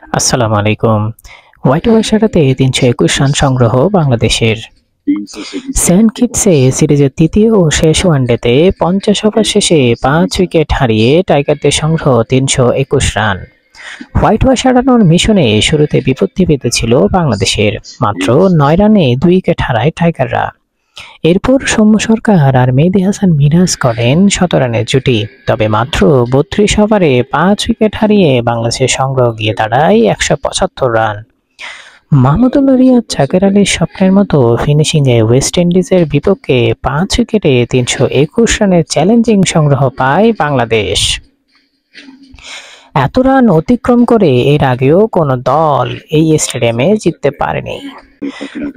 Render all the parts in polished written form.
আসসালামু আলাইকুম। White ওয়াশারাতে ৩২১ run সংগ্রহ বাংলাদেশের। সেভেন কিডসে সিরিজের তৃতীয় ও শেষ ওয়ানডেতে ৫০ ওভার শেষে ৫ উইকেট হারিয়ে টাইগারদের সংগ্রহ ৩২১ রান। হোয়াইট ওয়াশ হারানোর মিশনে শুরুতে বিপত্তি পেতেছিল বাংলাদেশের, মাত্র ৯ রানে ২ উইকেট হারায় টাইগাররা। এরপর সৌম্য সরকার আর মেহেদী হাসান মিরাজ করেন ১৭ রানের জুটি, তবে মাত্র ৩২ ওভারে ৫ উইকেট হারিয়ে বাংলাদেশের সংগ্রহ গিয়ে দাঁড়ায় ১৭৫ রান। মাহমুদুল্লাহ রিয়াদ জাকের আলীর স্বপ্নের মতো ফিনিশিংয়ে ওয়েস্ট ইন্ডিজের বিপক্ষে ৫ উইকেটে ৩২১ রানের চ্যালেঞ্জিং সংগ্রহ পায় বাংলাদেশ। এত রান অতিক্রম করে এর আগেও কোনো দল এই স্টেডিয়ামে জিততে পারেনি।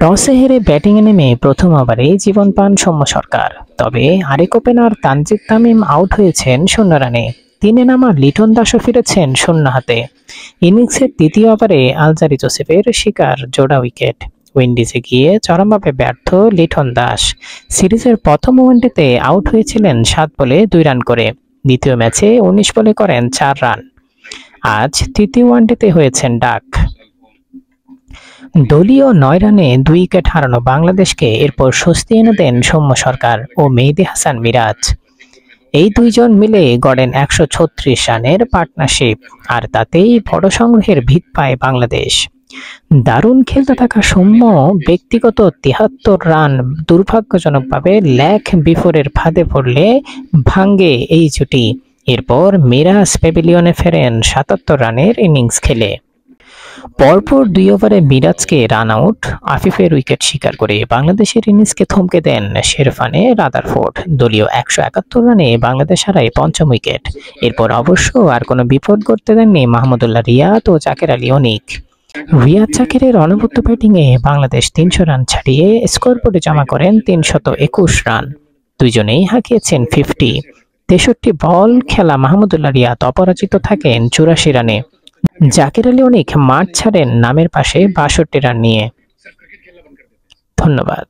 টসে হেরে ব্যাটিংয়ে নেমে প্রথম ওভারেই জীবন পান সৌম্য সরকার, তবে আরেক ওপেনার তানজিদ তামিম আউট হয়েছেন ০ রানে। ৩-এ নামা লিটন দাসও ফিরেছেন শূন্য হাতে। ইনিংসের তৃতীয় ওভারে আলজারি জোসেফের শিকার জোড়া উইকেট। উইন্ডিজে গিয়ে চরমভাবে ব্যর্থ লিটন দাস। সিরিজের প্রথম ওয়ানডেতে আউট হয়েছিলেন ৭ বলে ২ রান করে। দ্বিতীয় ম্যাচে ১৯ বলে করেন ৪ রান। আজ তৃতীয় ওয়ানডেতে হয়েছেন ডাক। দলীয় ৯ রানে ২ উইকেট হারানো বাংলাদেশকে এরপর স্বস্তি এনে দেন সৌম্য সরকার ও মেহেদী হাসান মিরাজ। এই দুইজন মিলে গড়েন ১৩৬ রানের পার্টনারশিপ, আর তাতেই বড় সংগ্রহের ভিত পায় বাংলাদেশ। দারুণ খেলতে থাকা সৌম্য ব্যক্তিগত ৭৩ রান দুর্ভাগ্যজনকভাবে লেগ বিফোরের ফাঁদে পড়লে ভাঙ্গে এই জুটি। এরপর মিরাজ প্যাভিলিয়নে ফেরেন ৭৭ রানের ইনিংস খেলে। পরপর ২ ওভারে মিরাজকে রান আউট আফিফের উইকেট শিকার করে বাংলাদেশের ইনিংসকে থমকে দেন শেরফানে রাদারফোর্ড। দলীয় ১৭১ রানে বাংলাদেশ হারায় পঞ্চম উইকেট। এরপর অবশ্য আর কোনো বিপদ করতে দেননি মাহমুদুল্লাহ রিয়াদ ও জাকের আলী অনিক। রিয়াদ জাকেরের অনবদ্য ব্যাটিংয়ে বাংলাদেশ ৩০০ রান ছাড়িয়ে স্কোরবোর্ডে জমা করেন ৩২১ রান। দুইজনেই হাঁকিয়েছেন ৫০। ৬৩ বল খেলা মাহমুদুল্লাহ রিয়াদ অপরাজিত থাকেন ৮৪ রানে। জাকের আলী অনিক মাঠ ছাড়েন নামের পাশে ৬২ রান নিয়ে। ধন্যবাদ।